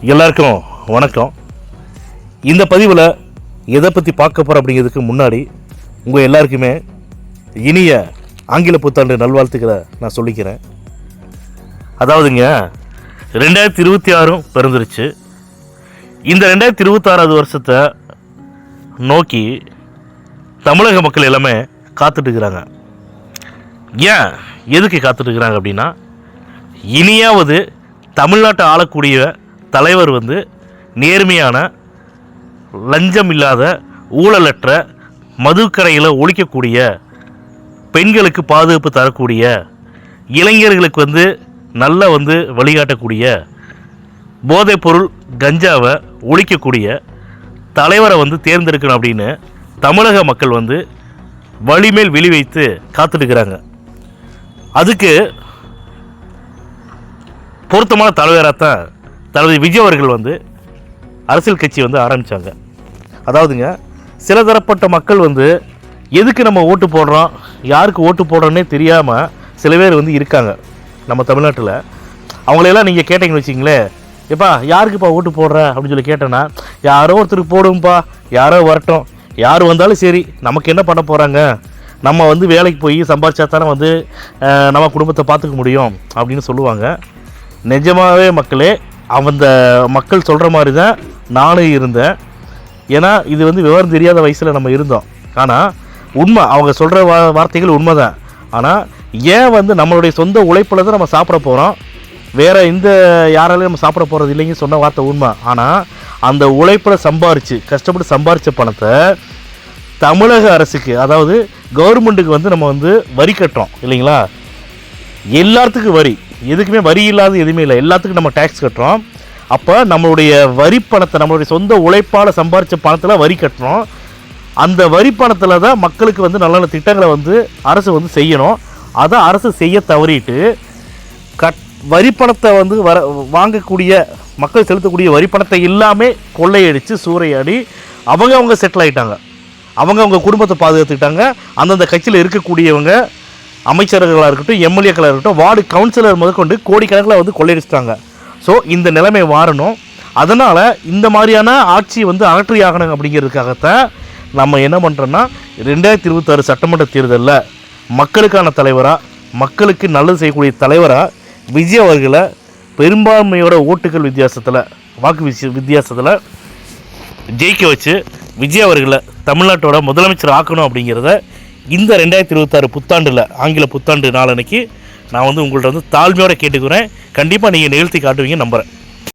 எல்லாருக்கும் வணக்கம். இந்த பதிவில் எதை பற்றி பார்க்க போகிறோம் அப்படிங்கிறதுக்கு முன்னாடி உங்கள் எல்லாருக்குமே இனிய ஆங்கில புத்தாண்டு நல்வாழ்த்துக்களை நான் சொல்லிக்கிறேன். அதாவதுங்க 2026 பிறந்துருச்சு. இந்த 2026வது வருஷத்தை நோக்கி தமிழக மக்கள் எல்லாமே காத்துட்ருக்குறாங்க. ஏன் எதுக்கு காத்துட்ருக்குறாங்க அப்படின்னா, இனியாவது தமிழ்நாட்டை ஆளக்கூடிய தலைவர் நேர்மையான, லஞ்சம் இல்லாத, ஊழலற்ற, மதுக்கரைகளை ஒழிக்கக்கூடிய, பெண்களுக்கு பாதுகாப்பு தரக்கூடிய, இளைஞர்களுக்கு நல்ல வழிகாட்டக்கூடிய, போதைப்பொருள் கஞ்சாவை ஒழிக்கக்கூடிய தலைவரை தேர்ந்தெடுக்கணும் அப்படின்னு தமிழக மக்கள் வழிமேல் விழி வைத்து காத்துட்டுருக்கிறாங்க. அதுக்கு பொருத்தமான தலைவராகத்தான் தளபதி விஜய் அவர்கள் அரசியல் கட்சி ஆரம்பித்தாங்க. அதாவதுங்க, சில தரப்பட்ட மக்கள் எதுக்கு நம்ம ஓட்டு போடுறோம், யாருக்கு ஓட்டு போடுறோன்னே தெரியாமல் சில பேர் இருக்காங்க நம்ம தமிழ்நாட்டில். அவங்களையெல்லாம் நீங்கள் கேட்டீங்கன்னு வச்சிங்களேன், எப்பா யாருக்குப்பா ஓட்டு போடுற அப்படின்னு சொல்லி கேட்டேன்னா, யாரோ ஒருத்தருக்கு போடுவோம்ப்பா, யாரோ வரட்டும், யார் வந்தாலும் சரி, நமக்கு என்ன பண்ண போகிறாங்க, நம்ம வேலைக்கு போய் சம்பாதிச்சா தானே நம்ம குடும்பத்தை பார்த்துக்க முடியும் அப்படின்னு சொல்லுவாங்க. நிஜமாகவே மக்களே, அந்த மக்கள் சொல்கிற மாதிரி தான் நானும் இருந்தேன். ஏன்னா இது விவரம் தெரியாத வயசில் நம்ம இருந்தோம். ஆனால் உண்மை, அவங்க சொல்கிற வார்த்தைகள் உண்மை தான். ஆனால் ஏன் நம்மளுடைய சொந்த உழைப்பில் தான் நம்ம சாப்பிட போகிறோம், வேறு யாராலையும் நம்ம சாப்பிட போகிறது இல்லைங்க சொன்ன வார்த்தை உண்மை. ஆனால் அந்த உழைப்பில் கஷ்டப்பட்டு சம்பாரித்த பணத்தை தமிழக அரசுக்கு, அதாவது கவர்மெண்ட்டுக்கு நம்ம வரி கட்டுறோம் இல்லைங்களா. எல்லாத்துக்கும் வரி, எதுக்குமே வரி இல்லாத எதுவுமே இல்லை, எல்லாத்துக்கும் நம்ம டேக்ஸ் கட்டுறோம். அப்போ நம்மளுடைய வரி பணத்தை, நம்மளுடைய சொந்த உழைப்பால் சம்பாரித்த பணத்தில் வரி கட்டுறோம். அந்த வரி பணத்தில் தான் மக்களுக்கு நல்ல நல்ல திட்டங்களை அரசு செய்யணும். அதை அரசு செய்ய தவறிட்டு வரி பணத்தை வாங்கக்கூடிய மக்கள் செலுத்தக்கூடிய வரி பணத்தை எல்லாமே கொள்ளையடித்து சூறையாடி அவங்க செட்டில் ஆகிட்டாங்க. அவங்க குடும்பத்தை பாதுகாத்துக்கிட்டாங்க. அந்தந்த கட்சியில் இருக்கக்கூடியவங்க, அமைச்சர்களாக இருக்கட்டும், எம்எல்ஏக்களாக இருக்கட்டும், வார்டு கவுன்சிலர் முதற்கொண்டு கோடிக்கணக்கில் கொள்ளையடிச்சிட்டாங்க. ஸோ இந்த நிலைமை மாறணும். அதனால் இந்த மாதிரியான ஆட்சி அகற்றி ஆகணும் அப்படிங்கிறதுக்காகத்தான் நம்ம என்ன பண்ணுறோன்னா, 2026 சட்டமன்ற தேர்தலில் மக்களுக்கான தலைவராக, மக்களுக்கு நல்லது செய்யக்கூடிய தலைவராக விஜய் அவர்களை பெரும்பான்மையோட ஓட்டுகள் வித்தியாசத்தில், வாக்கு வித்தியாசத்தில் ஜெயிக்க வச்சு விஜய் அவர்களை தமிழ்நாட்டோட முதலமைச்சர் ஆக்கணும் அப்படிங்கிறத இந்த 2026 புத்தாண்டில், ஆங்கில புத்தாண்டு நாளன்னைக்கு நான் உங்கள்கிட்ட தாழ்மையோடு கேட்டுக்கிறேன். கண்டிப்பாக நீங்கள் நிகழ்த்தி காட்டுவீங்க நம்புகிறேன்.